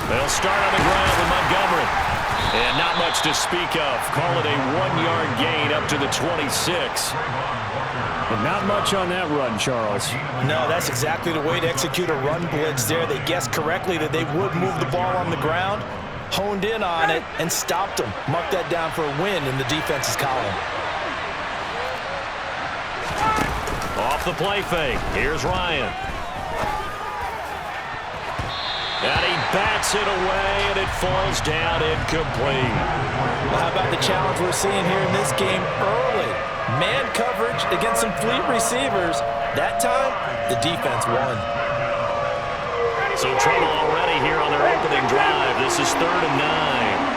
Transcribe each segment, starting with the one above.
They'll start on the ground with Montgomery. And not much to speak of. Call it a 1-yard gain up to the 26. And not much on that run, Charles. No, that's exactly the way to execute a run blitz there. They guessed correctly that they would move the ball on the ground, honed in on it, and stopped them. Mark that down for a win in the defense's column. Off the play fake. Here's Ryan. And he bats it away, and it falls down incomplete. Well, how about the challenge we're seeing here in this game early? Man coverage against some fleet receivers. That time, the defense won. So trouble already here on their opening drive. This is 3rd and 9.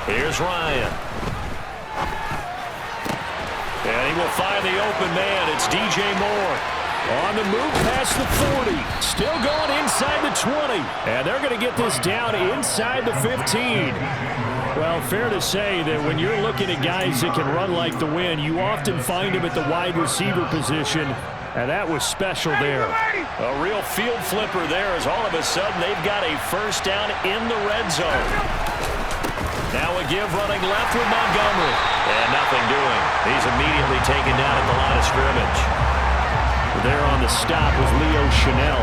Here's Ryan. And he will find the open man. It's DJ Moore. On the move past the 40. Still going inside the 20. And they're going to get this down inside the 15. Well, fair to say that when you're looking at guys that can run like the wind, you often find them at the wide receiver position. And that was special there. A real field flipper there as all of a sudden they've got a first down in the red zone. Now a give running left with Montgomery. And nothing doing. He's immediately taken down at the line of scrimmage. There on the stop was Leo Chanel.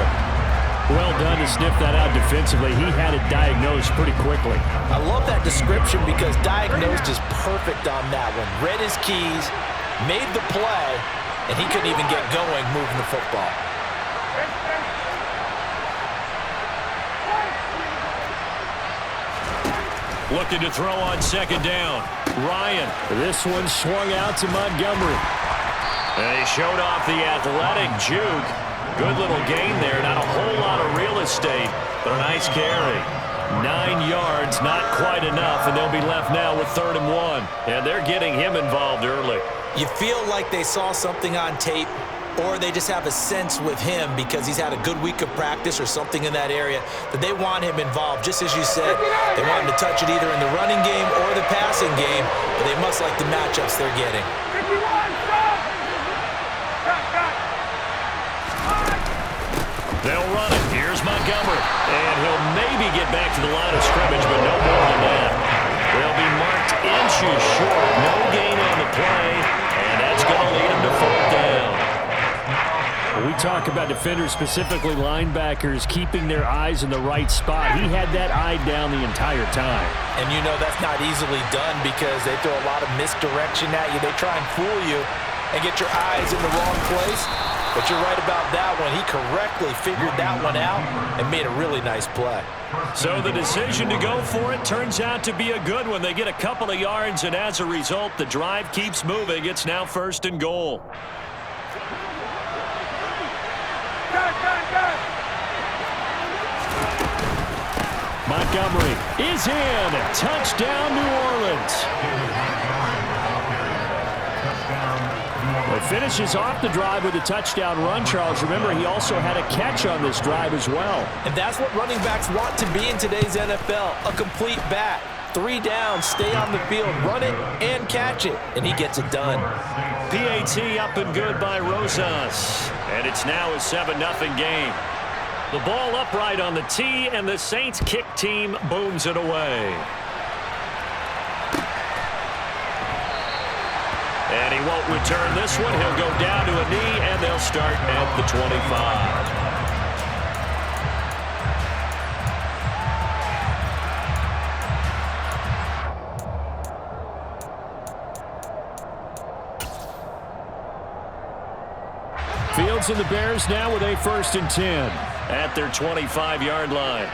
Well done to sniff that out defensively. He had it diagnosed pretty quickly. I love that description because diagnosed is perfect on that one. Read his keys, made the play, and he couldn't even get going moving the football. Looking to throw on 2nd down. Ryan. This one swung out to Montgomery. And he showed off the athletic juke. Good little gain there. Not a whole lot of real estate, but a nice carry. 9 yards, not quite enough, and they'll be left now with 3rd and 1. And they're getting him involved early. You feel like they saw something on tape, or they just have a sense with him because he's had a good week of practice or something in that area that they want him involved. Just as you said, they want him to touch it either in the running game or the passing game, but they must like the matchups they're getting. They'll run it. Here's Montgomery. And he'll maybe get back to the line of scrimmage, but no more than that. They'll be marked inches short. No gain on the play, and that's going to lead him to 4th down. We talk about defenders, specifically linebackers, keeping their eyes in the right spot. He had that eye down the entire time. And you know that's not easily done because they throw a lot of misdirection at you. They try and fool you and get your eyes in the wrong place. But you're right about that one. He correctly figured that one out and made a really nice play. So the decision to go for it turns out to be a good one. They get a couple of yards, and as a result, the drive keeps moving. It's now 1st and goal. Montgomery is in. Touchdown, New Orleans. He finishes off the drive with a touchdown run, Charles. Remember, he also had a catch on this drive as well. And that's what running backs want to be in today's NFL, a complete bat. 3 downs, stay on the field, run it, and catch it. And he gets it done. PAT up and good by Rosas. And it's now a 7-0 game. The ball upright on the tee, and the Saints kick team booms it away. And he won't return this one. He'll go down to a knee, and they'll start at the 25. Fields and the Bears now with a 1st and 10 at their 25-yard line.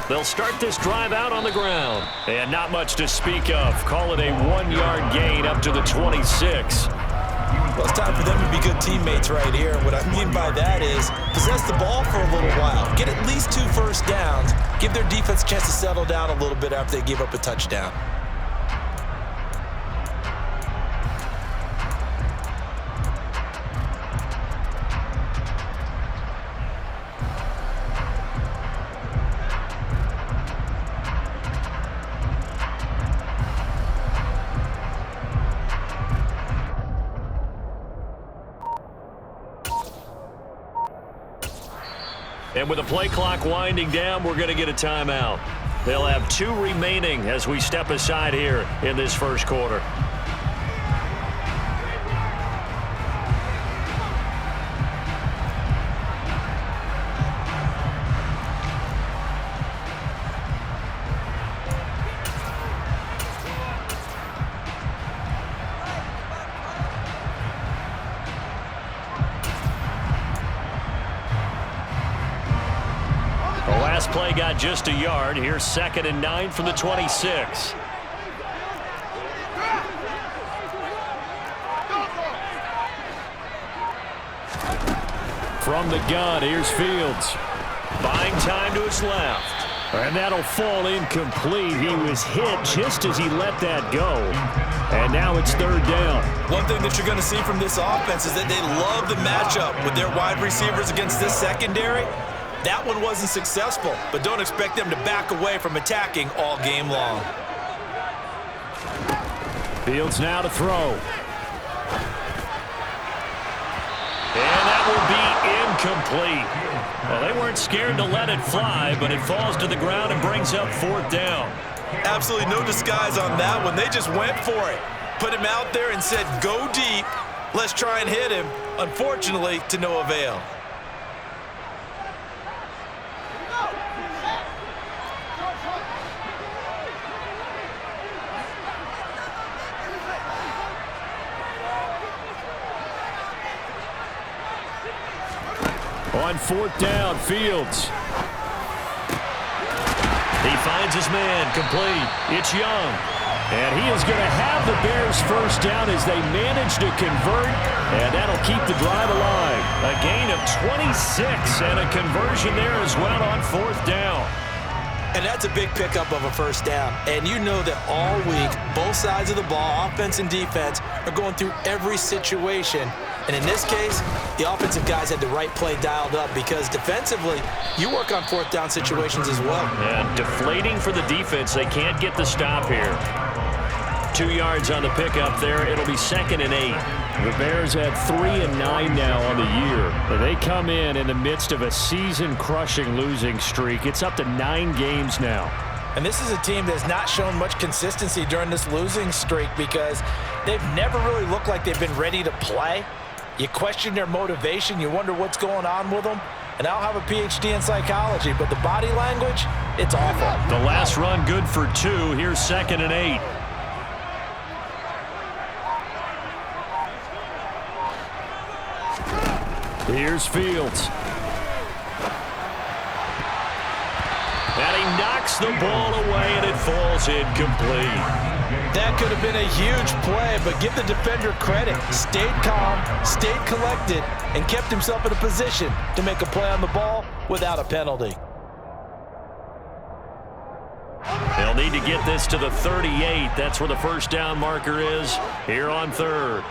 They'll start this drive out on the ground. And not much to speak of. Call it a 1-yard gain up to the 26. Well, it's time for them to be good teammates right here. What I mean by that is possess the ball for a little while. Get at least 2 first downs. Give their defense a chance to settle down a little bit after they give up a touchdown. And with the play clock winding down, we're going to get a timeout. They'll have 2 remaining as we step aside here in this first quarter. Play got just a yard. Here's 2nd and 9 from the 26. From the gun, here's Fields. Buying time to his left. And that'll fall incomplete. He was hit just as he let that go. And now it's 3rd down. One thing that you're going to see from this offense is that they love the matchup with their wide receivers against this secondary. That one wasn't successful, but don't expect them to back away from attacking all game long. Fields now to throw. And that will be incomplete. Well, they weren't scared to let it fly, but it falls to the ground and brings up 4th down. Absolutely no disguise on that one. They just went for it. Put him out there and said, go deep. Let's try and hit him. Unfortunately, to no avail. On 4th down, Fields. He finds his man, complete. It's Young. And he is going to have the Bears first down as they manage to convert, and that'll keep the drive alive. A gain of 26 and a conversion there as well on 4th down. And that's a big pickup of a first down. And you know that all week, both sides of the ball, offense and defense, are going through every situation. And in this case, the offensive guys had the right play dialed up because defensively, you work on 4th down situations as well. And deflating for the defense. They can't get the stop here. 2 yards on the pickup there. It'll be 2nd and 8. The Bears at 3 and 9 now on the year. They come in the midst of a season-crushing losing streak. It's up to 9 games now. And this is a team that's not shown much consistency during this losing streak because they've never really looked like they've been ready to play. You question their motivation. You wonder what's going on with them. And I don't have a PhD in psychology, but the body language, it's awful. The last run good for 2. Here's 2nd and 8. Here's Fields. And he knocks the ball away, and it falls incomplete. That could have been a huge play, but give the defender credit. Stayed calm, stayed collected, and kept himself in a position to make a play on the ball without a penalty. They'll need to get this to the 38. That's where the first down marker is here on 3rd.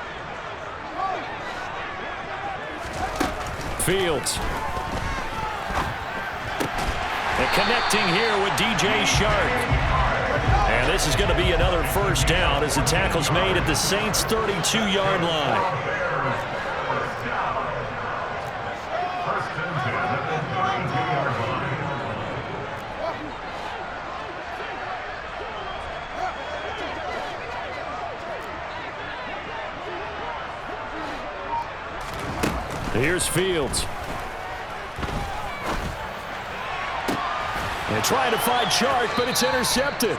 Fields. And connecting here with DJ Shark. And this is going to be another first down as the tackle's made at the Saints' 32-yard line. Here's Fields. And trying to find Shark, but it's intercepted.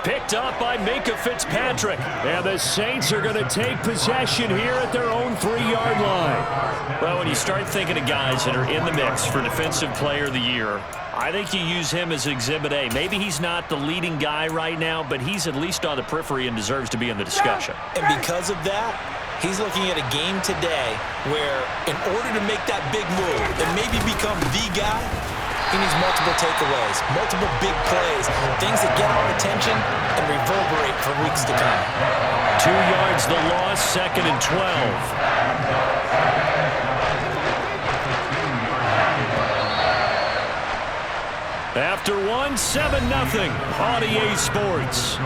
Picked up by Minkah Fitzpatrick. And the Saints are going to take possession here at their own 3-yard line. Well, when you start thinking of guys that are in the mix for Defensive Player of the Year, I think you use him as Exhibit A. Maybe he's not the leading guy right now, but he's at least on the periphery and deserves to be in the discussion. And because of that, he's looking at a game today where in order to make that big move and maybe become the guy, he needs multiple takeaways, multiple big plays, things that get our attention and reverberate for weeks to come. 2 yards the loss, 2nd and 12. After one, 7-0 on EA Sports.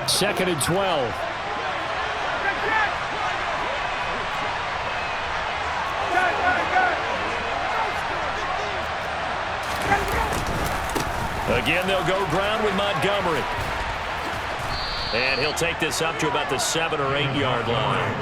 2nd and 12. Again, they'll go ground with Montgomery. And he'll take this up to about the 7 or 8 yard line.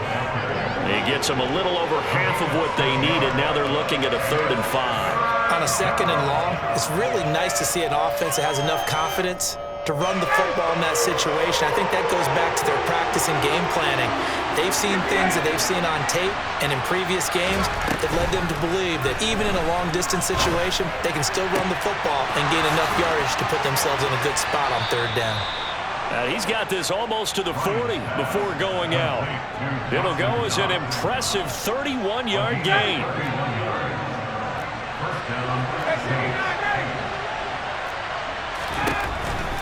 He gets them a little over half of what they needed. Now they're looking at a 3rd and 5. On a 2nd and long, it's really nice to see an offense that has enough confidence to run the football in that situation. I think that goes back to their practice and game planning. They've seen things that they've seen on tape and in previous games that led them to believe that even in a long-distance situation, they can still run the football and gain enough yardage to put themselves in a good spot on 3rd down. He's got this almost to the 40 before going out. It'll go as an impressive 31-yard gain.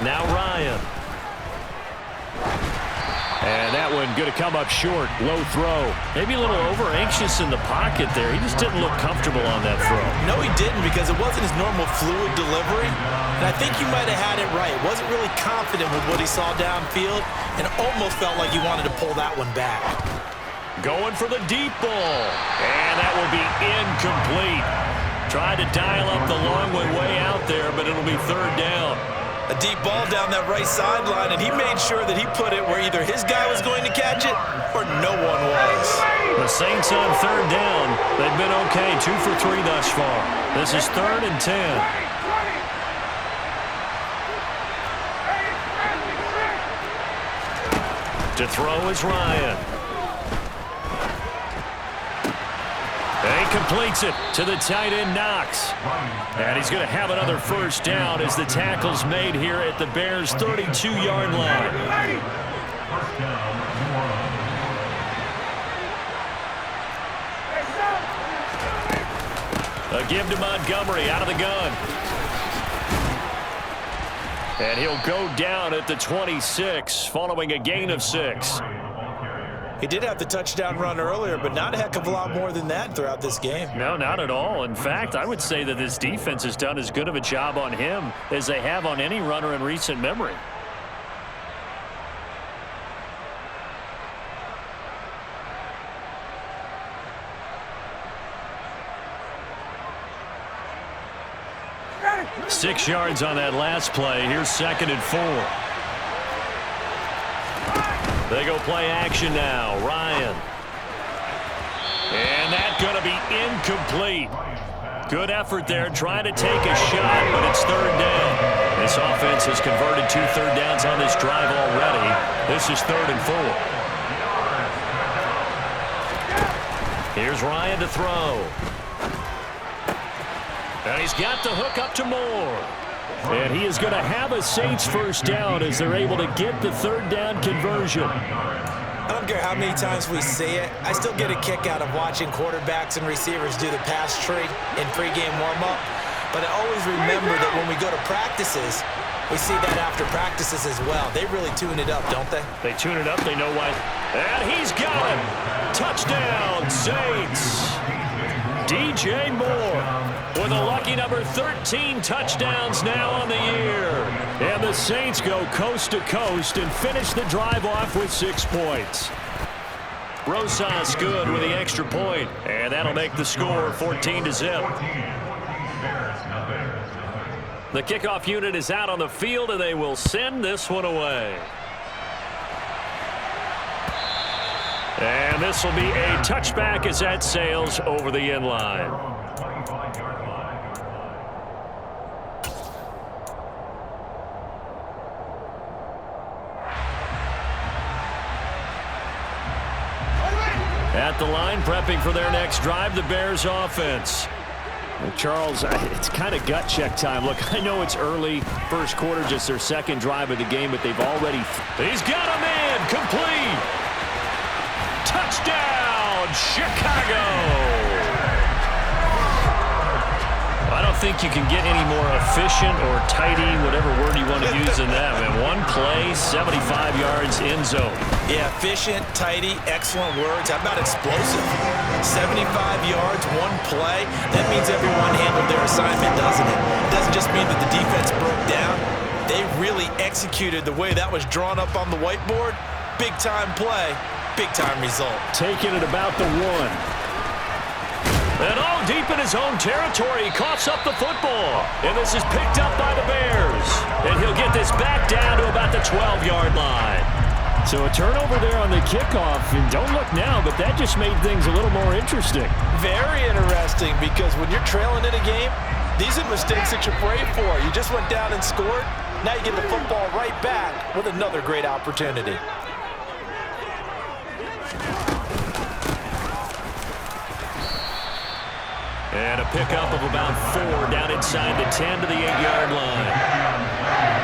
Now Ryan. And that one going to come up short. Low throw. Maybe a little over-anxious in the pocket there. He just didn't look comfortable on that throw. No, he didn't, because it wasn't his normal fluid delivery. And I think you might have had it right. Wasn't really confident with what he saw downfield and almost felt like he wanted to pull that one back. Going for the deep ball. And that will be incomplete. Tried to dial up the long one way out there, but it'll be 3rd down. A deep ball down that right sideline, and he made sure that he put it where either his guy was going to catch it or no one was. The Saints on 3rd down. They've been okay, 2 for 3 thus far. This is 3rd and 10. To throw is Ryan. And he completes it to the tight end, Knox. And he's going to have another 1st down as the tackle's made here at the Bears' 32-yard line. A give to Montgomery out of the gun. And he'll go down at the 26 following a gain of 6. He did have the touchdown run earlier, but not a heck of a lot more than that throughout this game. No, not at all. In fact, I would say that this defense has done as good of a job on him as they have on any runner in recent memory. Six yards on that last play. Here's 2nd and 4. They go play action now. Ryan. And that's going to be incomplete. Good effort there trying to take a shot, but it's 3rd down. This offense has converted 2 3rd downs on this drive already. This is 3rd and 4. Here's Ryan to throw. And he's got the hook up to Moore. And he is going to have a Saints 1st down as they're able to get the 3rd down conversion. I don't care how many times we see it. I still get a kick out of watching quarterbacks and receivers do the pass tree in pregame warm-up. But I always remember that when we go to practices, we see that after practices as well. They really tune it up, don't they? They tune it up. They know why. And he's got it. Touchdown, Saints. DJ Moore with a lucky number 13 touchdowns now on the year. And the Saints go coast to coast and finish the drive off with 6 points. Rosas good with the extra point, and that'll make the score 14-0. The kickoff unit is out on the field, and they will send this one away. And this will be a touchback as that sails over the end line. At the line, prepping for their next drive, the Bears offense. Well, Charles, it's kind of gut check time. Look, I know it's early, 1st quarter, just their 2nd drive of the game, but they've already... He's got a man, complete! Touchdown, Chicago! I don't think you can get any more efficient or tidy, whatever word you want to use in that, man. One play, 75 yards, end zone. Yeah, efficient, tidy, excellent words. How about explosive? 75 yards, one play. That means everyone handled their assignment, doesn't it? It doesn't just mean that the defense broke down. They really executed the way that was drawn up on the whiteboard. Big-time play, big-time result. Taking it about the 1. And all deep in his own territory, he coughs up the football. And this is picked up by the Bears. And he'll get this back down to about the 12-yard line. So a turnover there on the kickoff. And don't look now, but that just made things a little more interesting. Very interesting, because when you're trailing in a game, these are mistakes that you pray for. You just went down and scored. Now you get the football right back with another great opportunity. And a pickup of about 4 down inside the 10 to the 8-yard line.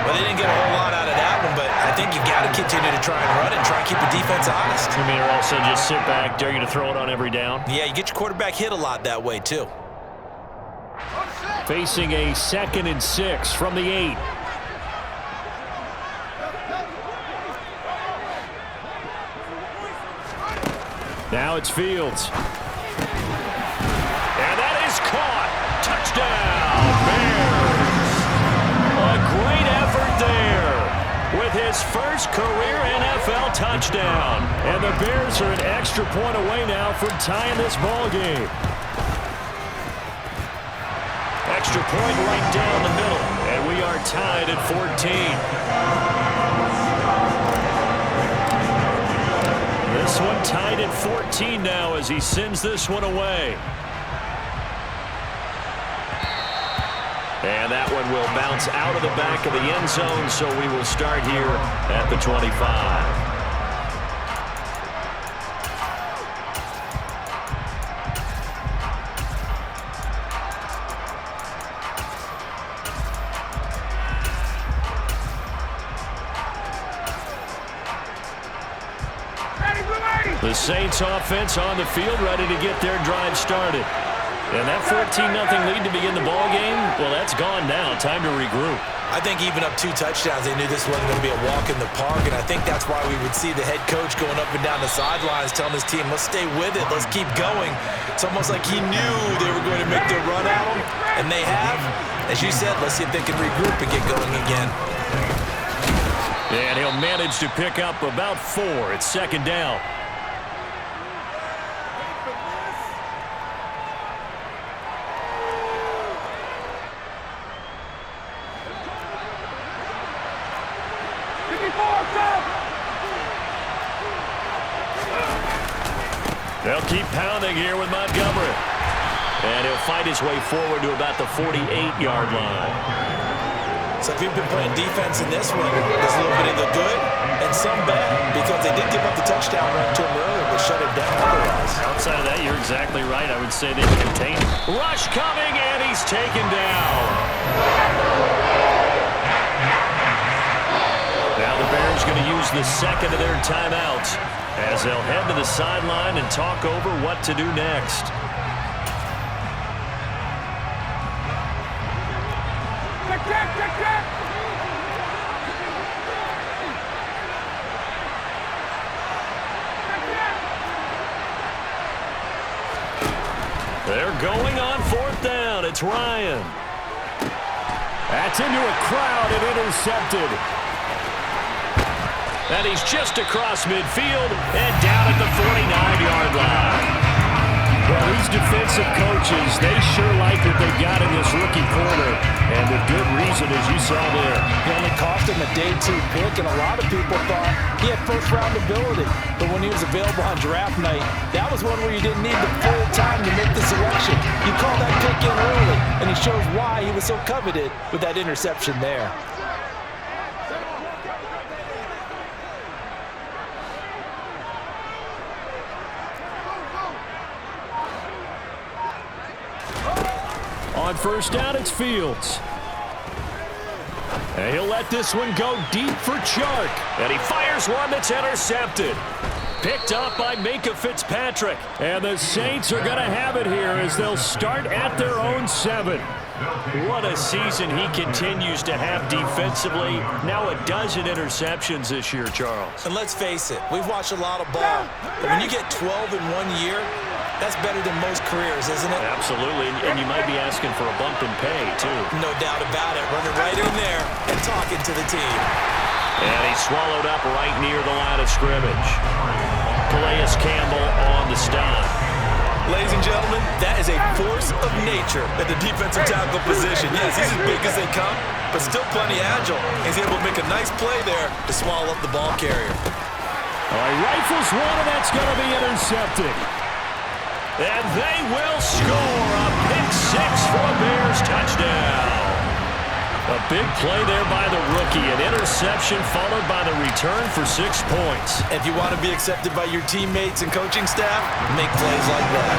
Well, they didn't get a whole lot out of that one, but I think you've got to continue to try and run and try and keep the defense honest. You mean, or also just sit back, dare you to throw it on every down? Yeah, you get your quarterback hit a lot that way, too. Facing a 2nd and 6 from the 8. Now it's Fields. And that is caught. Touchdown, Bears. A great effort there with his first career NFL touchdown. And the Bears are an extra point away now from tying this ball game. Extra point right down the middle. And we are tied at 14. This one tied at 14 now as he sends this one away. And that one will bounce out of the back of the end zone, so we will start here at the 25. The Saints offense on the field, ready to get their drive started. And that 14-0 lead to begin the ball game, well, that's gone now. Time to regroup. I think even up 2 touchdowns, they knew this wasn't going to be a walk in the park, and I think that's why we would see the head coach going up and down the sidelines telling his team, let's stay with it, let's keep going. It's almost like he knew they were going to make their run at him, and they have. As you said, let's see if they can regroup and get going again. And he'll manage to pick up about 4. It's 2nd down. They'll keep pounding here with Montgomery. And he'll fight his way forward to about the 48-yard line. So if you've been playing defense in this one, there's a little bit of the good and some bad, because they did give up the touchdown run to him earlier, but shut him down otherwise. Outside of that, you're exactly right. I would say they contain him. Rush coming, and he's taken down. Now the Bears going to use the second of their timeouts as they'll head to the sideline and talk over what to do next. They're going on 4th down. It's Ryan. That's into a crowd and intercepted. And he's just across midfield and down at the 49-yard line. Well, these defensive coaches, they sure like what they've got in this rookie corner. And with good reason, as you saw there. He only cost him a day 2 pick, and a lot of people thought he had first-round ability. But when he was available on draft night, that was one where you didn't need the full time to make the selection. You call that pick in early, and he shows why he was so coveted with that interception there. On 1st down, it's Fields. And he'll let this one go deep for Chark. And he fires one that's intercepted. Picked up by Minkah Fitzpatrick. And the Saints are going to have it here as they'll start at their own 7. What a season he continues to have defensively. Now a dozen interceptions this year, Charles. And let's face it, we've watched a lot of ball, but when you get 12 in 1 year, That's better than most careers, isn't it? Absolutely, and you might be asking for a bump in pay, too. No doubt about it. Running right in there and talking to the team. And he's swallowed up right near the line of scrimmage. Calais Campbell on the stop. Ladies and gentlemen, that is a force of nature at the defensive tackle position. Yes, he's as big as they come, but still plenty agile. He's able to make a nice play there to swallow up the ball carrier. All right, rifles one, and that's going to be intercepted. And they will score a pick six for a Bears touchdown. A big play there by the rookie. An interception followed by the return for 6 points. If you want to be accepted by your teammates and coaching staff, make plays like that.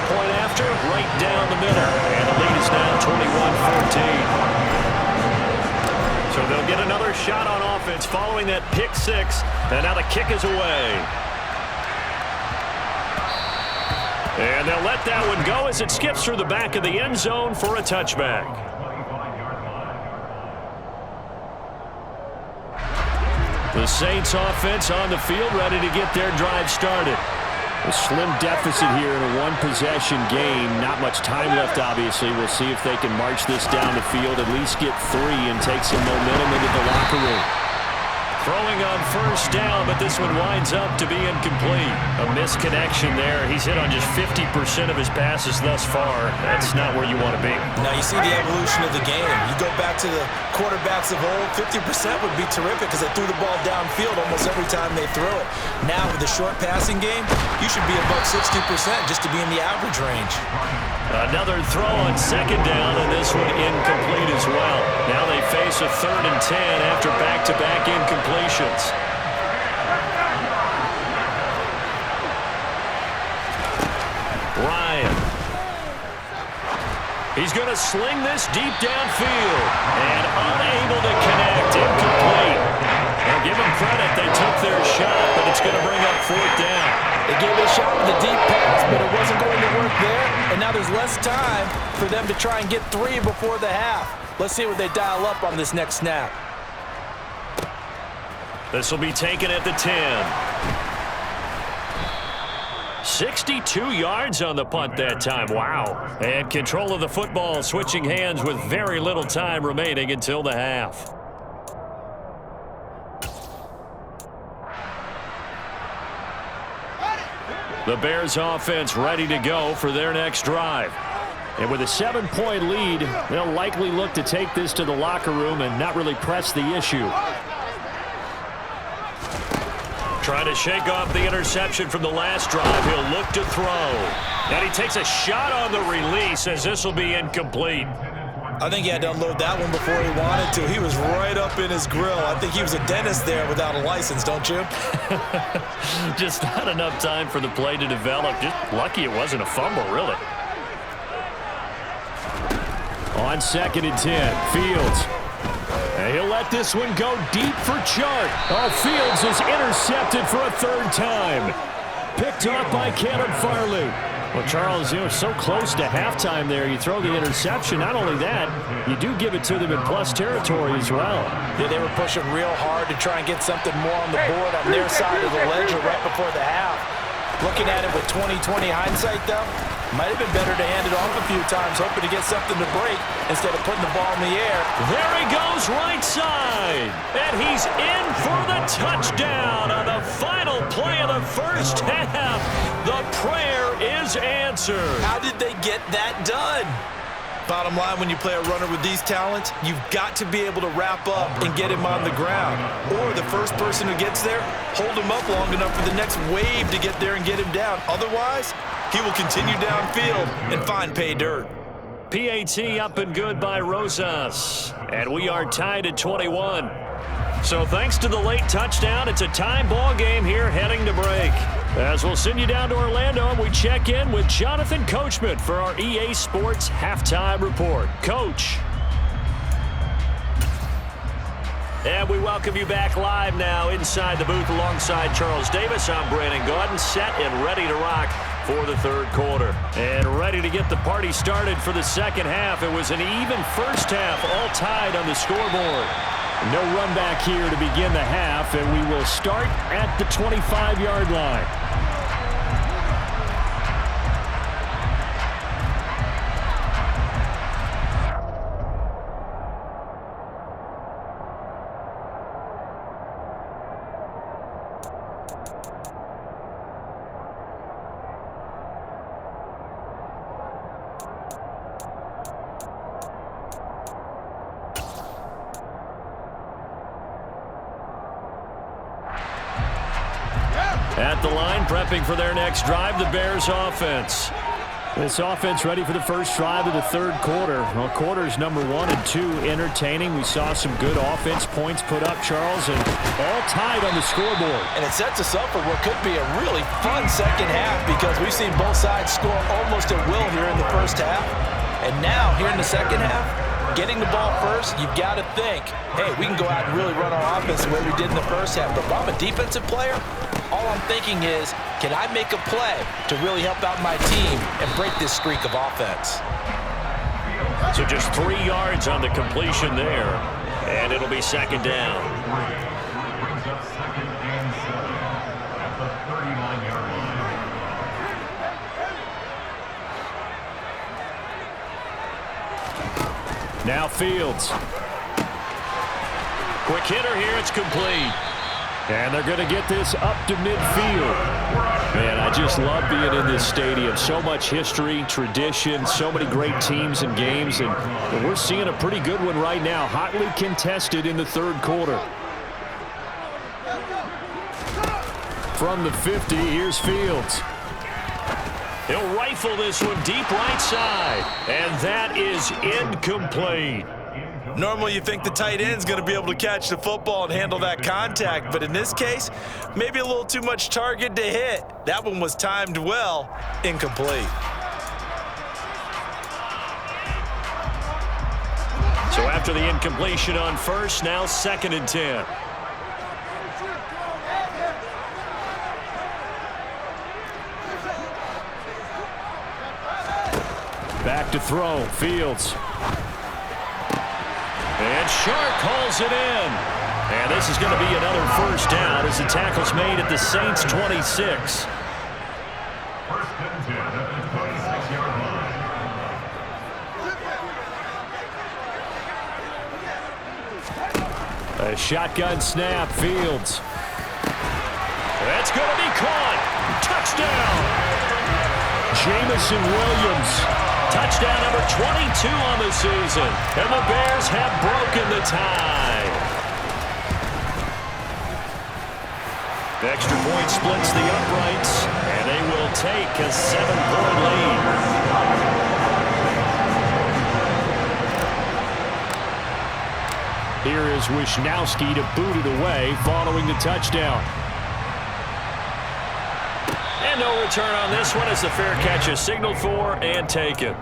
Point after, right down the middle. And the lead is now 21-14. So they'll get another shot on offense following that pick six. And now the kick is away. And they'll let that one go as it skips through the back of the end zone for a touchback. The Saints offense on the field, ready to get their drive started. A slim deficit here in a one-possession game. Not much time left, obviously. We'll see if they can march this down the field, at least get 3 and take some momentum into the locker room. Throwing on first down, but this one winds up to be incomplete. A misconnection there. He's hit on just 50% of his passes thus far. That's not where you want to be. Now you see the evolution of the game. You go back to the quarterbacks of old, 50% would be terrific because they threw the ball downfield almost every time they throw it. Now with the short passing game, you should be above 60% just to be in the average range. Another throw on second down, and this one incomplete as well. Now they face a 3rd and 10 after back-to-back incompletions. Ryan. He's going to sling this deep downfield, and unable to connect, incomplete. Well, give them credit, they took their shot, but it's going to bring up 4th down. They gave it a shot with a deep pass, but it wasn't going to work there. And now there's less time for them to try and get 3 before the half. Let's see what they dial up on this next snap. This will be taken at the 10. 62 yards on the punt that time. Wow. And control of the football, switching hands with very little time remaining until the half. The Bears offense ready to go for their next drive. And with a 7-point lead, they'll likely look to take this to the locker room and not really press the issue. Trying to shake off the interception from the last drive. He'll look to throw. And he takes a shot on the release as this will be incomplete. I think he had to unload that one before he wanted to. He was right up in his grill. I think he was a dentist there without a license, don't you? Just not enough time for the play to develop. Just lucky it wasn't a fumble, really. On 2nd and 10, Fields. And he'll let this one go deep for Chart. Oh, Fields is intercepted for a 3rd time. Picked up by Caleb Farley. Well, Charles, you know, so close to halftime there. You throw the interception. Not only that, you do give it to them in plus territory as well. Yeah, they were pushing real hard to try and get something more on the board on their side of the ledger right before the half. Looking at it with 20/20 hindsight, though, might have been better to hand it off a few times, hoping to get something to break instead of putting the ball in the air. There he goes right side. And he's in for the touchdown on the final play of the first half. The prayer is answered. How did they get that done? Bottom line, when you play a runner with these talents, you've got to be able to wrap up and get him on the ground. Or the first person who gets there, hold him up long enough for the next wave to get there and get him down. Otherwise, he will continue downfield and find pay dirt. PAT up and good by Rosas. And we are tied at 21. So thanks to the late touchdown, it's a tie ball game here heading to break. As we'll send you down to Orlando, and we check in with Jonathan Coachman for our EA Sports Halftime Report. Coach. And we welcome you back live now inside the booth alongside Charles Davis. I'm Brandon Gaudin, set and ready to rock for the 3rd quarter. And ready to get the party started for the 2nd half. It was an even first half, all tied on the scoreboard. No run back here to begin the half, and we will start at the 25-yard line. At the line, prepping for their next drive, the Bears offense. This offense ready for the first drive of the third quarter. Well, quarters number 1 and 2 entertaining. We saw some good offense points put up, Charles, and all tied on the scoreboard. And it sets us up for what could be a really fun second half because we've seen both sides score almost at will here in the first half. And now, here in the second half, getting the ball first, you've got to think, hey, we can go out and really run our offense the way we did in the first half. But if I'm a defensive player, all I'm thinking is, can I make a play to really help out my team and break this streak of offense? So just 3 yards on the completion there, and it'll be second down. Now Fields. Quick hitter here, it's complete. And they're going to get this up to midfield. Man, I just love being in this stadium. So much history, tradition, so many great teams and games, and we're seeing a pretty good one right now, hotly contested in the third quarter. From the 50, here's Fields. He'll rifle this one deep right side, and that is incomplete. Normally you think the tight end's going to be able to catch the football and handle that contact, but in this case, maybe a little too much target to hit. That one was timed well, incomplete. So after the incompletion on first, now 2nd and 10. Back to throw, Fields. And Shark hauls it in. And this is going to be another first down as the tackle's made at the Saints' 26. A shotgun snap, Fields. That's going to be caught. Touchdown. Jamison Williams. Touchdown number 22 on the season. And the Bears have broken the tie. The extra point splits the uprights, and they will take a 7-point lead. Here is Wisnowski to boot it away following the touchdown. And no return on this one as the fair catch is signaled for and taken.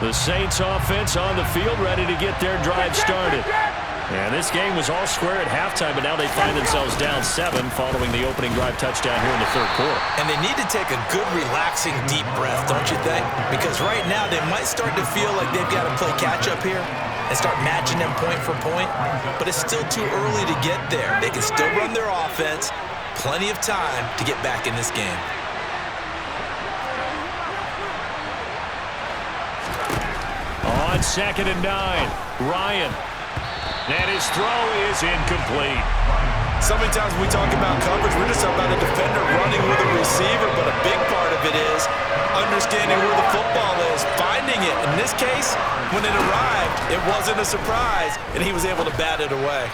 The Saints offense on the field ready to get their drive started. And this game was all square at halftime, but now they find themselves down 7 following the opening drive touchdown here in the third quarter. And they need to take a good, relaxing, deep breath, don't you think? Because right now they might start to feel like they've got to play catch-up here and start matching them point for point. But it's still too early to get there. They can still run their offense. Plenty of time to get back in this game. On 2nd and 9, Ryan. And his throw is incomplete. So many times when we talk about coverage, we're just talking about a defender running with a receiver, but a big part of it is understanding where the football is, finding it. In this case, when it arrived, it wasn't a surprise, and he was able to bat it away.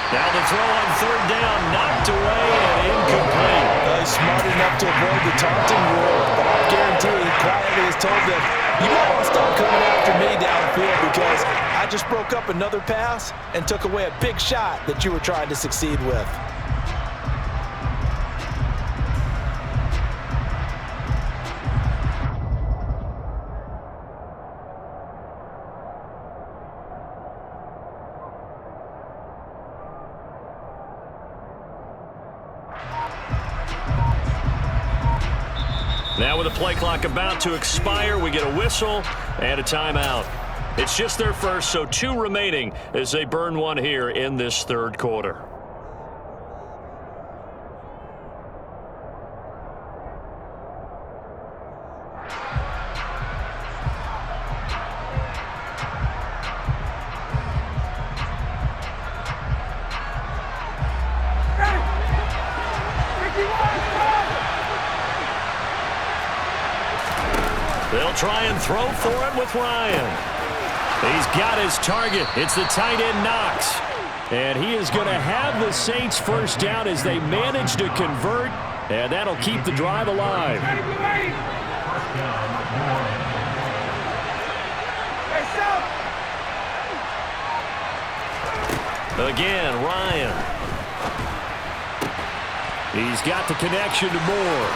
Now the throw on 3rd down, knocked away and incomplete. He's smart enough to avoid the taunting rule, but I guarantee he quietly has told them, you might want to stop coming after me downfield because I just broke up another pass and took away a big shot that you were trying to succeed with. Now with the play clock about to expire, we get a whistle and a timeout. It's just their first, so 2 remaining as they burn one here in this third quarter. They'll try and throw for it with Ryan. He's got his target. It's the tight end Knox. And he is going to have the Saints first down as they manage to convert, and that'll keep the drive alive. Again, Ryan. He's got the connection to Moore.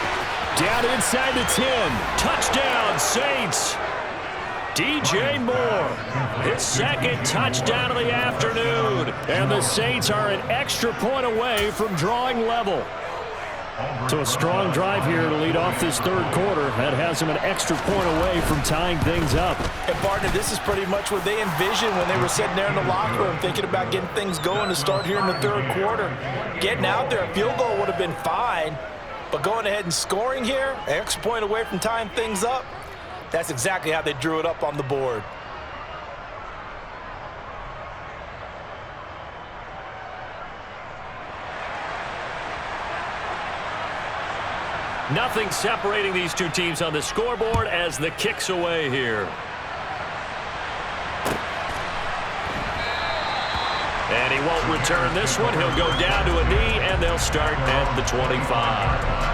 Down inside the 10. Touchdown, Saints. DJ Moore, his second touchdown of the afternoon. And the Saints are an extra point away from drawing level. So a strong drive here to lead off this third quarter. That has them an extra point away from tying things up. And, partner, this is pretty much what they envisioned when they were sitting there in the locker room thinking about getting things going to start here in the third quarter. Getting out there, a field goal would have been fine. But going ahead and scoring here, an extra point away from tying things up, that's exactly how they drew it up on the board. Nothing separating these two teams on the scoreboard as the kick's away here. And he won't return this one. He'll go down to a knee, and they'll start at the 25.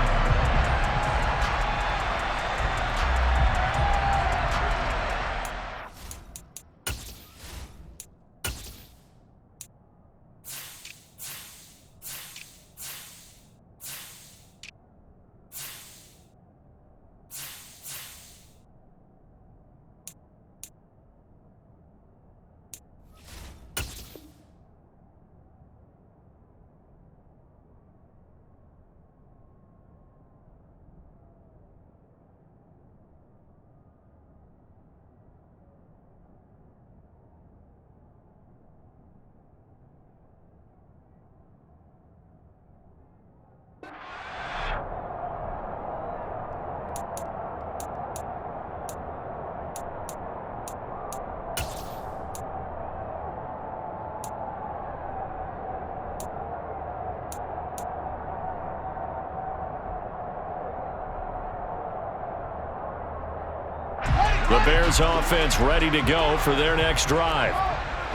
The Bears offense ready to go for their next drive.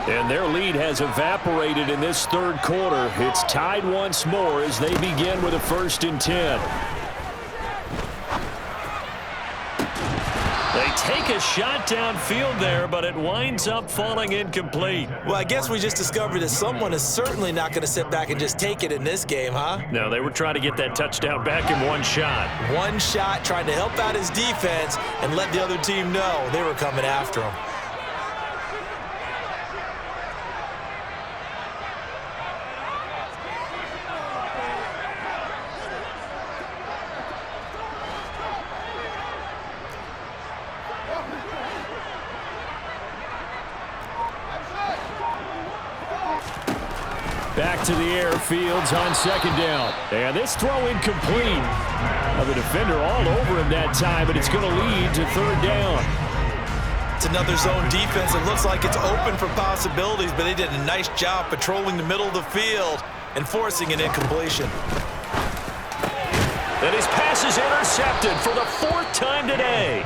And their lead has evaporated in this third quarter. It's tied once more as they begin with a 1st and 10. They take a shot downfield there, but it winds up falling incomplete. Well, I guess we just discovered that someone is certainly not going to sit back and just take it in this game, huh? No, they were trying to get that touchdown back in one shot. One shot, trying to help out his defense and let the other team know they were coming after him. Back to the air, Fields on 2nd down. And this throw incomplete. The defender all over him that time, but it's going to lead to 3rd down. It's another zone defense. It looks like it's open for possibilities, but they did a nice job patrolling the middle of the field and forcing an incompletion. And his pass is intercepted for the 4th time today.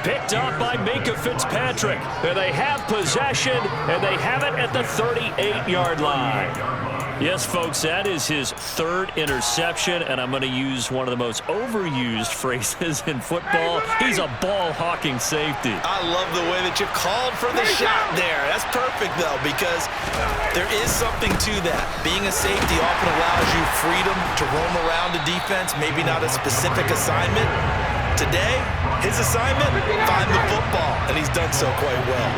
Picked up by Minka Fitzpatrick. And they have possession, and they have it at the 38-yard line. Yes, folks, that is his 3rd interception, and I'm going to use one of the most overused phrases in football. He's a ball-hawking safety. I love the way that you called for the shot there. That's perfect, though, because there is something to that. Being a safety often allows you freedom to roam around the defense, maybe not a specific assignment. Today, his assignment, find the football, and he's done so quite well.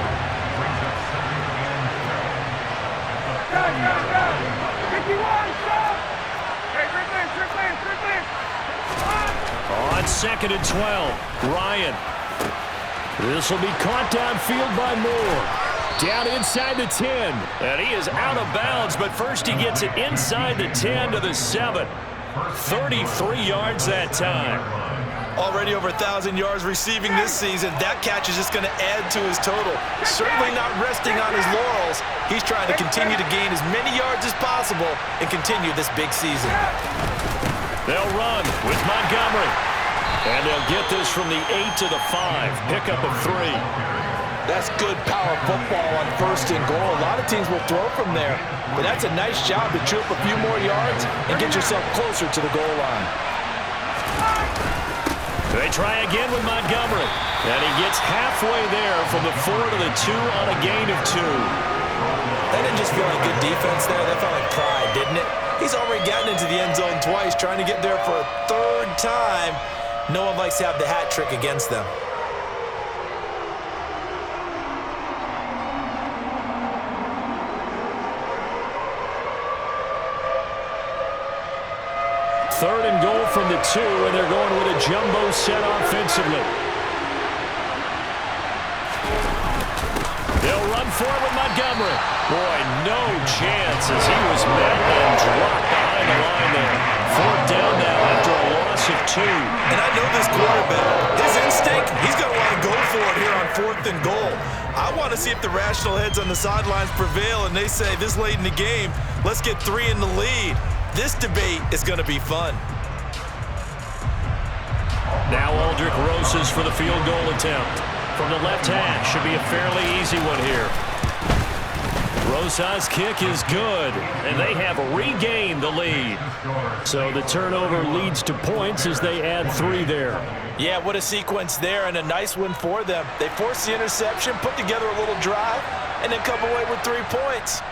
On 2nd and 12, Ryan. This will be caught downfield by Moore. Down inside the 10, and he is out of bounds, but first he gets it inside the 10 to the 7. 33 yards that time. Already over 1,000 yards receiving this season. That catch is just going to add to his total. Certainly not resting on his laurels. He's trying to continue to gain as many yards as possible and continue this big season. They'll run with Montgomery. And they'll get this from the 8 to the 5. Pickup of 3. That's good power football on 1st and goal. A lot of teams will throw from there, but that's a nice job to chew up a few more yards and get yourself closer to the goal line. They try again with Montgomery, and he gets halfway there from the 4 to the 2 on a gain of 2. That didn't just feel like good defense there. That felt like pride, didn't it? He's already gotten into the end zone twice, trying to get there for a 3rd time. No one likes to have the hat trick against them. Third and goal from the 2, and they're going with a jumbo set offensively. They'll run for it with Montgomery. Boy, no chance as he was met and dropped behind the line there. 4th down now after a loss of 2. And I know this quarterback, his instinct, he's going to want to go for it here on 4th and goal. I want to see if the rational heads on the sidelines prevail and they say this late in the game, let's get 3 in the lead. This debate is going to be fun. Now Aldrick Rosas for the field goal attempt. From the left hash, should be a fairly easy one here. Rosas' kick is good, and they have regained the lead. So the turnover leads to points as they add 3 there. Yeah, what a sequence there, and a nice win for them. They forced the interception, put together a little drive, and then come away with 3 points.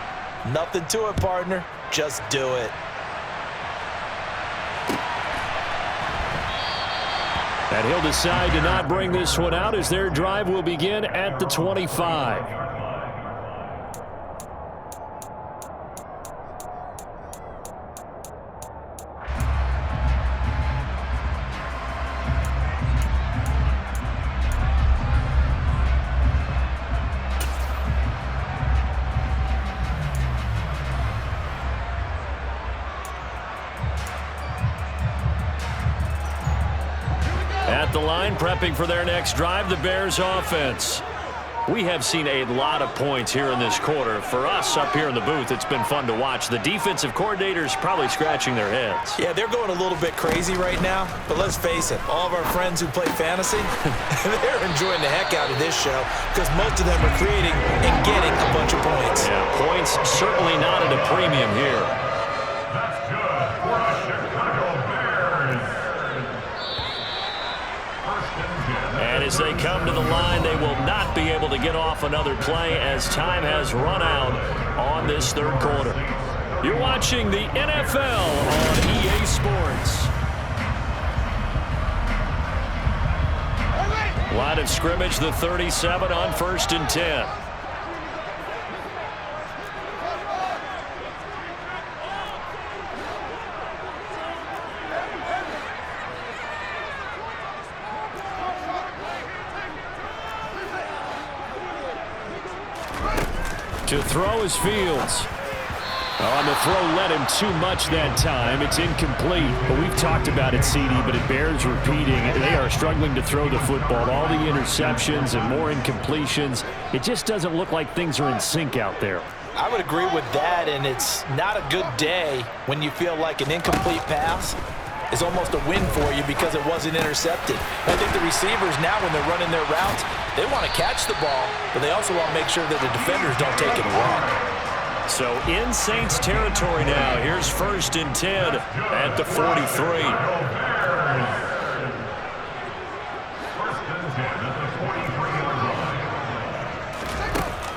Nothing to it, partner. Just do it. And he'll decide to not bring this one out as their drive will begin at the 25. At the line, prepping for their next drive, the Bears offense. We have seen a lot of points here in this quarter. For us up here in the booth, it's been fun to watch. The defensive coordinators probably scratching their heads. Yeah, they're going a little bit crazy right now, but let's face it, all of our friends who play fantasy, they're enjoying the heck out of this show because most of them are creating and getting a bunch of points. Yeah, points certainly not at a premium here. And as they come to the line, they will not be able to get off another play as time has run out on this 3rd quarter. You're watching the NFL on EA Sports. Line of scrimmage, the 37 on 1st and 10. To throw is Fields. On the throw, led him too much that time. It's incomplete. But we've talked about it, CD, but it bears repeating. They are struggling to throw the football. All the interceptions and more incompletions. It just doesn't look like things are in sync out there. I would agree with that, and it's not a good day when you feel like an incomplete pass is almost a win for you because it wasn't intercepted. I think the receivers now, when they're running their routes, they want to catch the ball, but they also want to make sure that the defenders don't take it away. So in Saints territory now. Here's 1st and 10 at the 43.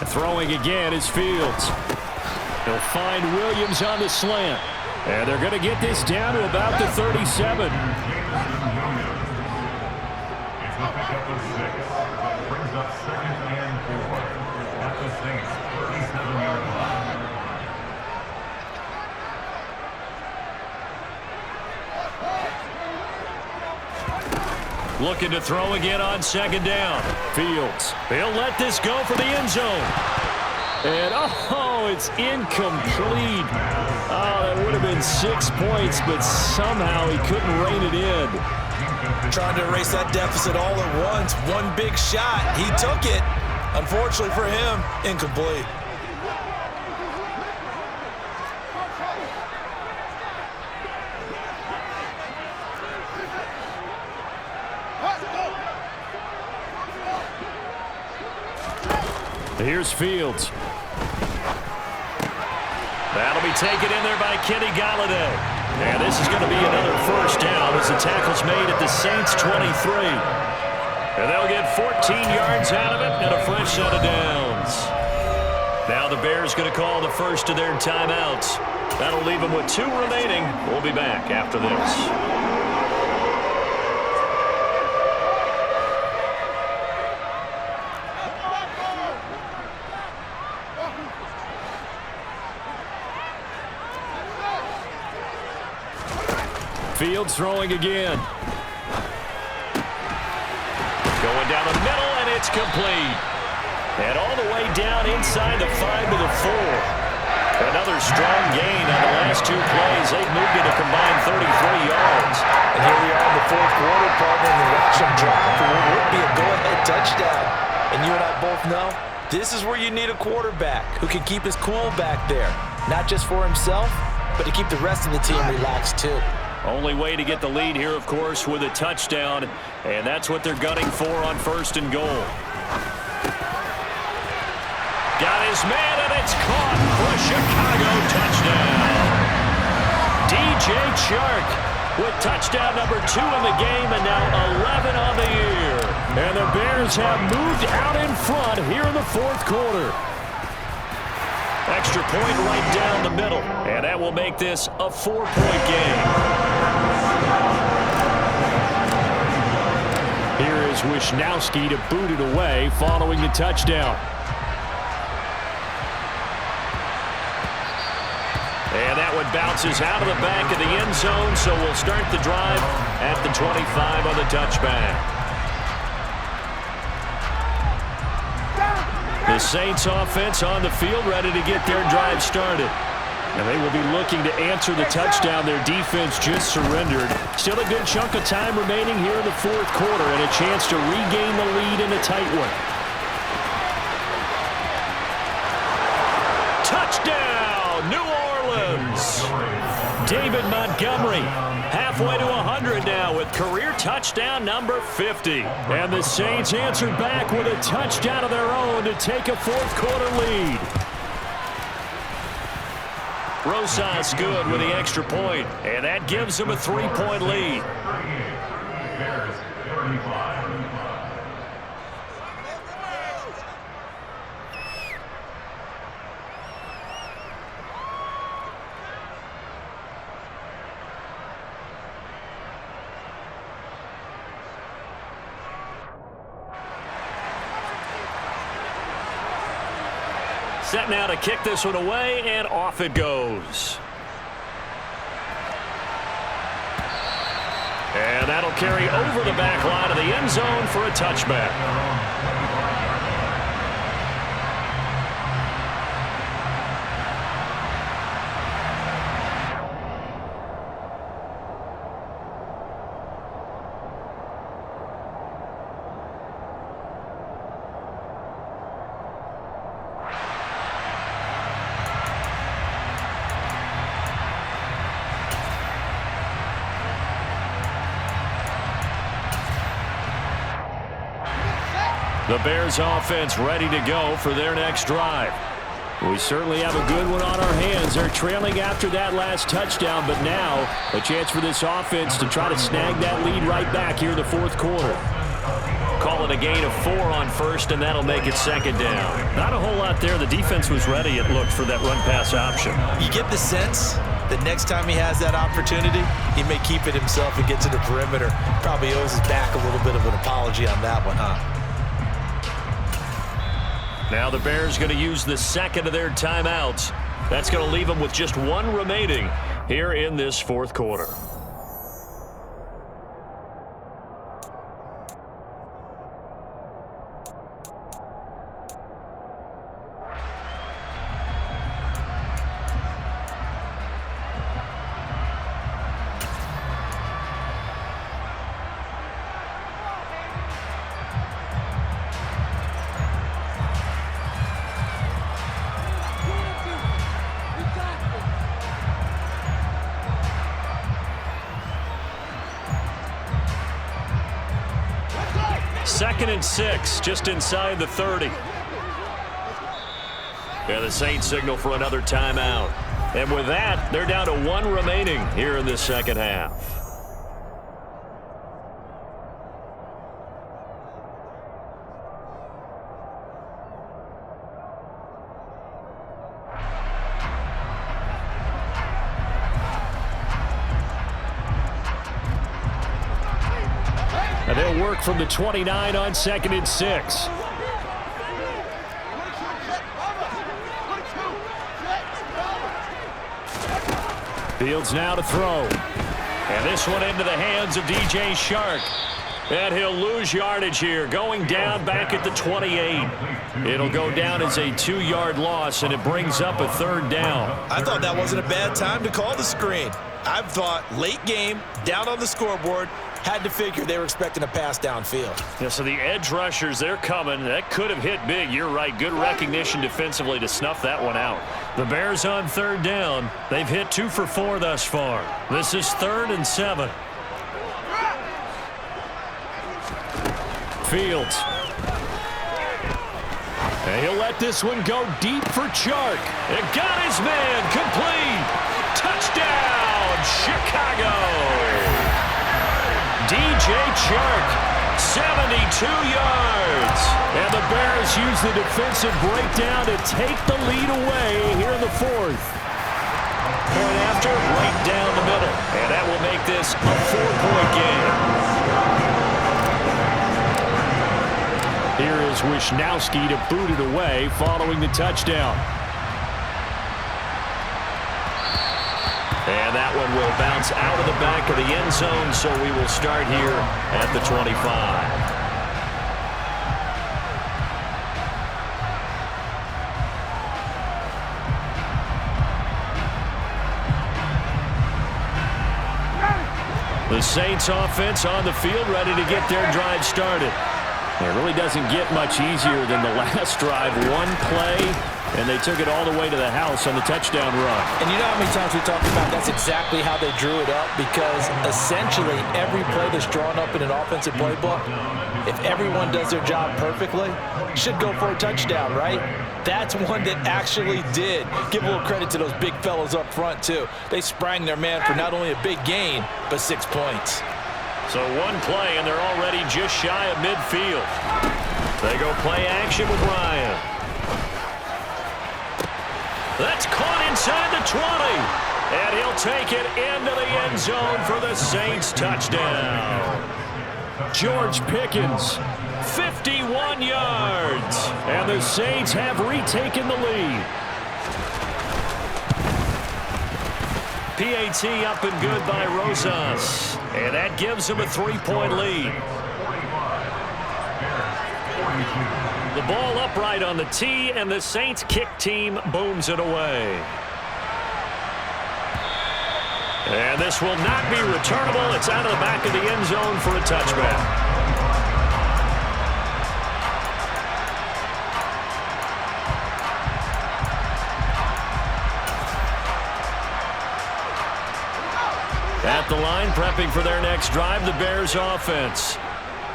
Throwing again is Fields. He'll find Williams on the slant. And they're going to get this down to about the 37. Looking to throw again on 2nd down. Fields. He'll let this go for the end zone. And, oh, it's incomplete. Oh, that would have been 6 points, but somehow he couldn't rein it in. Trying to erase that deficit all at once. One big shot. He took it. Unfortunately for him, incomplete. Here's Fields. That'll be taken in there by Kenny Golladay. And this is going to be another first down as the tackle's made at the Saints 23. And they'll get 14 yards out of it and a fresh set of downs. Now the Bears going to call the first of their timeouts. That'll leave them with 2 remaining. We'll be back after this. Fields throwing again. Going down the middle, and it's complete. And all the way down inside the 5 to the 4. Another strong gain on the last 2 plays. They've moved it a combined 33 yards. And here we are in the 4th quarter, partner, and watch them drop for what would be a go-ahead touchdown. And you and I both know this is where you need a quarterback who can keep his cool back there. Not just for himself, but to keep the rest of the team relaxed too. Only way to get the lead here, of course, with a touchdown, and that's what they're gunning for on 1st and goal. Got his man, and it's caught for a Chicago touchdown. DJ Chark with touchdown number 2 in the game, and now 11 on the year. And the Bears have moved out in front here in the 4th quarter. Extra point right down the middle, and that will make this a 4-point game. Here is Wisnowski to boot it away following the touchdown. And that one bounces out of the back of the end zone, so we'll start the drive at the 25 on the touchback. The Saints offense on the field ready to get their drive started. And they will be looking to answer the touchdown their defense just surrendered. Still a good chunk of time remaining here in the 4th quarter and a chance to regain the lead in a tight one. Touchdown, New Orleans! David Montgomery halfway to 100 now with career touchdown number 50. And the Saints answered back with a touchdown of their own to take a 4th quarter lead. Rosas good with the extra point, and that gives them a 3-point lead. Set now to kick this one away, and off it goes. And that'll carry over the back line of the end zone for a touchback. The Bears offense ready to go for their next drive. We certainly have a good one on our hands. They're trailing after that last touchdown, but now a chance for this offense to try to snag that lead right back here in the 4th quarter. Call it a gain of 4 on 1st, and that'll make it 2nd down. Not a whole lot there. The defense was ready, it looked, for that run-pass option. You get the sense that next time he has that opportunity, he may keep it himself and get to the perimeter. Probably owes his back a little bit of an apology on that one, huh? Now the Bears going to use the 2nd of their timeouts. That's going to leave them with just 1 remaining here in this 4th quarter. Second and 6, just inside the 30. Yeah, the Saints signal for another timeout. And with that, they're down to 1 remaining here in this second half. And they'll work from the 29 on 2nd and 6. Fields now to throw. And this one into the hands of DJ Shark. And he'll lose yardage here, going down back at the 28. It'll go down as a 2-yard loss, and it brings up a 3rd down. I thought that wasn't a bad time to call the screen. I've thought late game, down on the scoreboard, had to figure they were expecting a pass downfield. Yeah, so the edge rushers, they're coming. That could have hit big. You're right. Good recognition defensively to snuff that one out. The Bears on 3rd down. They've hit 2 for 4 thus far. This is 3rd and 7. Fields. And he'll let this one go deep for Chark. It got his man complete. Touchdown, Chicago. DJ Chark, 72 yards. And the Bears use the defensive breakdown to take the lead away here in the 4th. Point after, right down the middle. And that will make this a 4-point game. Here is Wisnowski to boot it away following the touchdown. And that one will bounce out of the back of the end zone, so we will start here at the 25. The Saints offense on the field, ready to get their drive started. It really doesn't get much easier than the last drive. One play, and they took it all the way to the house on the touchdown run. And you know how many times we talked about that's exactly how they drew it up, because essentially every play that's drawn up in an offensive playbook, if everyone does their job perfectly, should go for a touchdown, right? That's one that actually did. Give a little credit to those big fellows up front, too. They sprang their man for not only a big gain, but 6 points. So one play, and they're already just shy of midfield. They go play action with Ryan. That's caught inside the 20. And he'll take it into the end zone for the Saints touchdown. George Pickens, 51 yards. and the Saints have retaken the lead. PAT up and good by Rosas. And that gives him a 3-point lead. The ball upright on the tee, and the Saints kick team booms it away. And this will not be returnable. It's out of the back of the end zone for a touchback. At the line, prepping for their next drive, the Bears offense.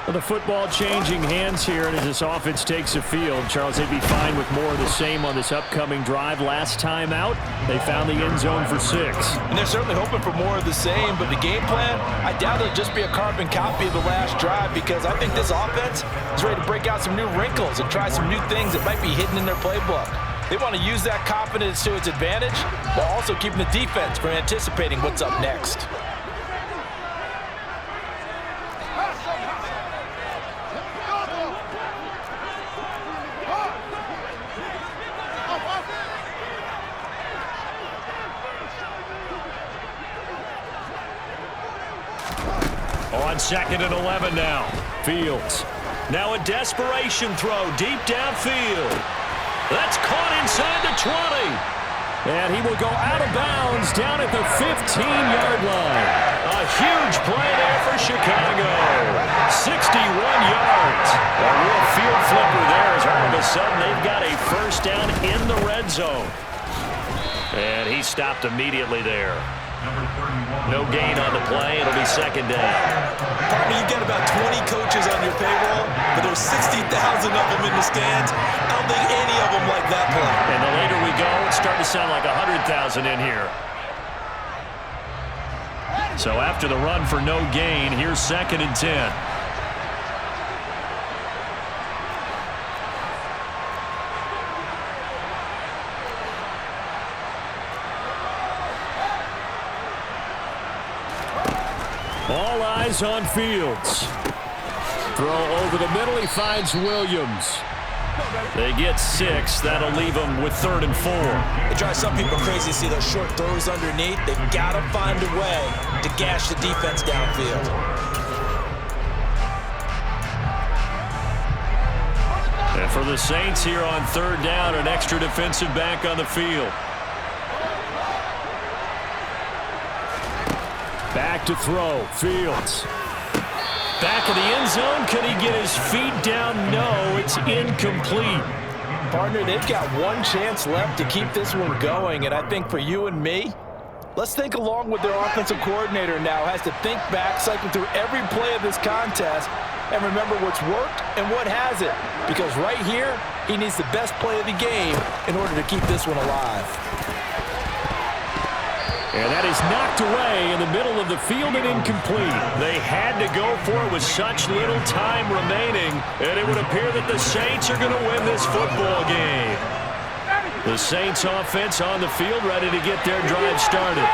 Well, the football changing hands here, and as this offense takes the field, Charles, they'd be fine with more of the same on this upcoming drive. Last time out, they found the end zone for 6. And they're certainly hoping for more of the same, but the game plan, I doubt it'll just be a carbon copy of the last drive, because I think this offense is ready to break out some new wrinkles and try some new things that might be hidden in their playbook. They want to use that confidence to its advantage while also keeping the defense from anticipating what's up next. On 2nd and 11 now. Fields. Now a desperation throw deep downfield. That's caught inside the 20. And he will go out of bounds down at the 15-yard line. A huge play there for Chicago. 61 yards. A real field flipper there as all of a sudden they've got a first down in the red zone. And he stopped immediately there. No gain on the play. It'll be second down. Partner, you've got about 20 coaches on your payroll, but there's 60,000 of them in the stands. I don't think any of them like that play. And the later we go, it's starting to sound like 100,000 in here. So after the run for no gain, here's 2nd and 10. All eyes on Fields. Throw over the middle. He finds Williams. They get 6. That'll leave them with 3rd and 4. It drives some people crazy to see those short throws underneath. They've got to find a way to gash the defense downfield. And for the Saints here on 3rd down, an extra defensive back on the field. Back to throw. Fields. Back in the end zone. Can he get his feet down? No, it's incomplete. Partner, they've got one chance left to keep this one going, and I think for you and me, let's think along with their offensive coordinator now. Has to think back, cycle through every play of this contest, and remember what's worked and what hasn't. Because right here, he needs the best play of the game in order to keep this one alive. And that is knocked away in the middle of the field and incomplete. They had to go for it with such little time remaining, and it would appear that the Saints are going to win this football game. The Saints offense on the field ready to get their drive started.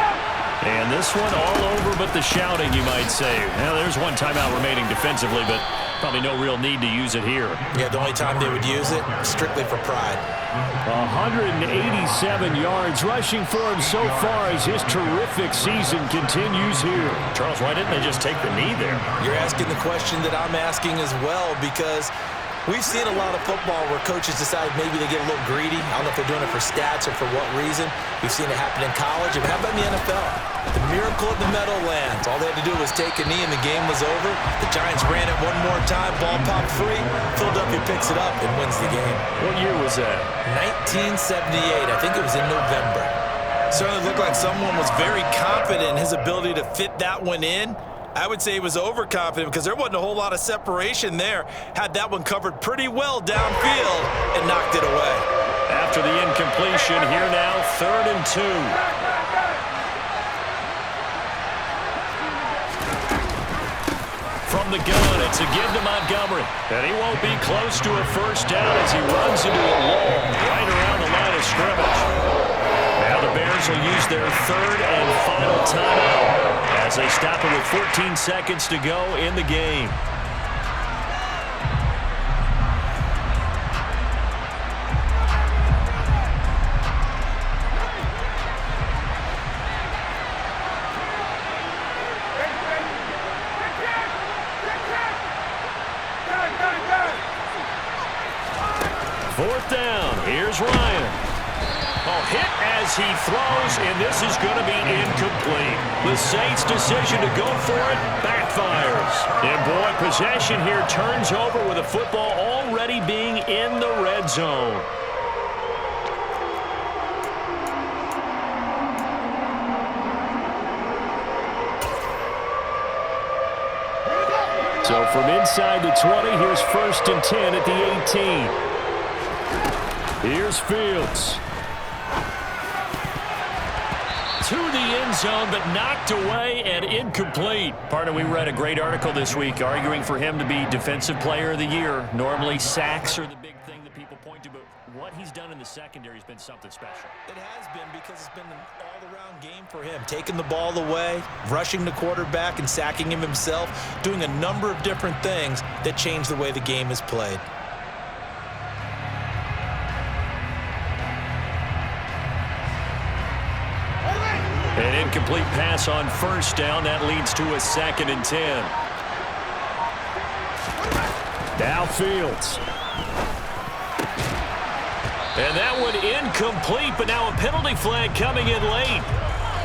And this one all over but the shouting, you might say. Well, there's one timeout remaining defensively, but probably no real need to use it here. Yeah, the only time they would use it, strictly for pride. 187 yards rushing for him so far as his terrific season continues here. Charles, why didn't they just take the knee there? You're asking the question that I'm asking as well, because we've seen a lot of football where coaches decide maybe they get a little greedy. I don't know if they're doing it for stats or for what reason. We've seen it happen in college. And how about in the NFL? The miracle of the Meadowlands. All they had to do was take a knee and the game was over. The Giants ran it one more time. Ball popped free. Philadelphia picks it up and wins the game. What year was that? 1978. I think it was in November. Certainly looked like someone was very confident in his ability to fit that one in. I would say he was overconfident because there wasn't a whole lot of separation there. Had that one covered pretty well downfield and knocked it away. After the incompletion, here now, 3rd and 2. From the gun, it's a give to Montgomery. And he won't be close to a first down as he runs into a wall right around the line of scrimmage. Now the Bears will use their 3rd and final timeout as they stop it with 14 seconds to go in the game. Fourth down. Here's Ryan. Hit as he throws, and this is going to be incomplete. The Saints' decision to go for it backfires. And boy, possession here turns over with the football already being in the red zone. So from inside the 20, here's 1st and 10 at the 18. Here's Fields. To the end zone, but knocked away and incomplete. Partner, we read a great article this week arguing for him to be Defensive Player of the Year. Normally, sacks are the big thing that people point to, but what he's done in the secondary has been something special. It has been, because it's been an all-around game for him. Taking the ball away, rushing the quarterback and sacking him himself, doing a number of different things that change the way the game is played. An incomplete pass on first down. That leads to a 2nd and 10. Now Fields. And that one incomplete, but now a penalty flag coming in late.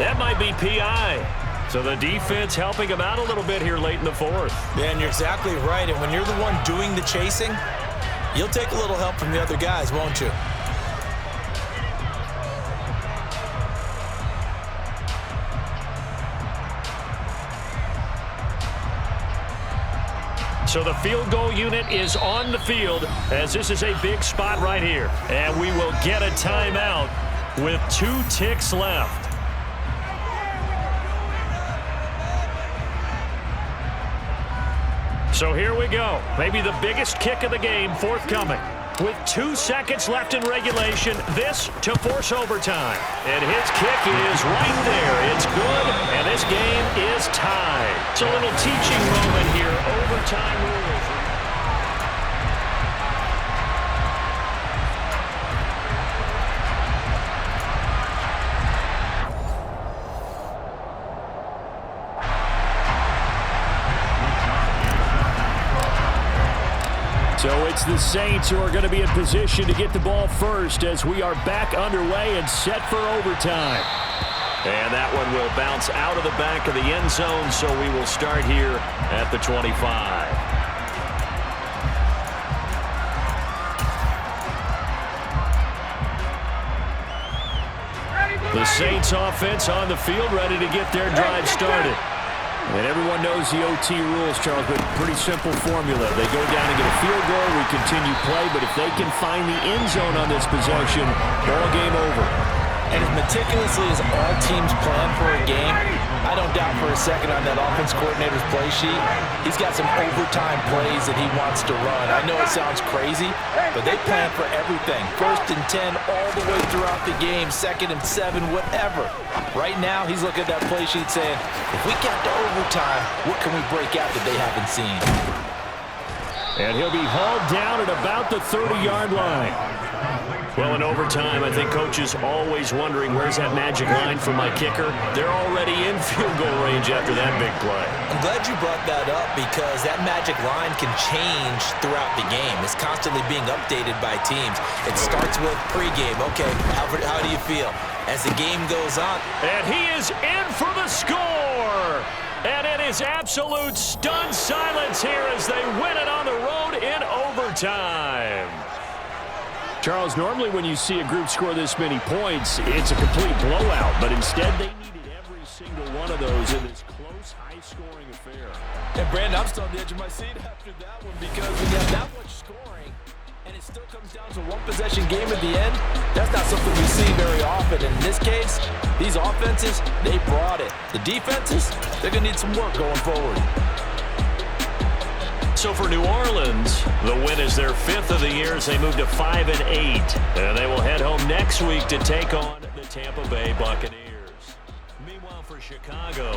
That might be PI. So the defense helping him out a little bit here late in the 4th. Yeah, and you're exactly right. And when you're the one doing the chasing, you'll take a little help from the other guys, won't you? So the field goal unit is on the field as this is a big spot right here. And we will get a timeout with 2 ticks left. So here we go. Maybe the biggest kick of the game forthcoming. With 2 seconds left in regulation, this to force overtime. And his kick is right there. It's good, and this game is tied. It's a little teaching moment here. Overtime rules. So it's the Saints who are going to be in position to get the ball first as we are back underway and set for overtime. And that one will bounce out of the back of the end zone, so we will start here at the 25. The Saints offense on the field ready to get their drive started. And everyone knows the OT rules, Charles, but pretty simple formula. They go down and get a field goal, we continue play, but if they can find the end zone on this possession, ball game over. And as meticulously as all teams plan for a game, I don't doubt for a second on that offense coordinator's play sheet, he's got some overtime plays that he wants to run. I know it sounds crazy, but they plan for everything. 1st and 10 all the way throughout the game, 2nd and 7, whatever. Right now, he's looking at that play sheet saying, if we get to overtime, what can we break out that they haven't seen? And he'll be hauled down at about the 30-yard line. Well, in overtime, I think coaches always wondering, where's that magic line for my kicker? They're already in field goal range after that big play. I'm glad you brought that up because that magic line can change throughout the game. It's constantly being updated by teams. It starts with pregame. Okay, how do you feel? As the game goes on. And he is in for the score! And it is absolute stunned silence here as they win it on the road in overtime. Charles, normally when you see a group score this many points, it's a complete blowout, but instead they needed every single one of those in this close, high-scoring affair. And Brandon, I'm still on the edge of my seat after that one because when you have that much scoring and it still comes down to one possession game at the end, that's not something we see very often. In this case, these offenses, they brought it. The defenses, they're going to need some work going forward. So for New Orleans, the win is their 5th of the year as they move to 5-8. And they will head home next week to take on the Tampa Bay Buccaneers. Meanwhile, for Chicago,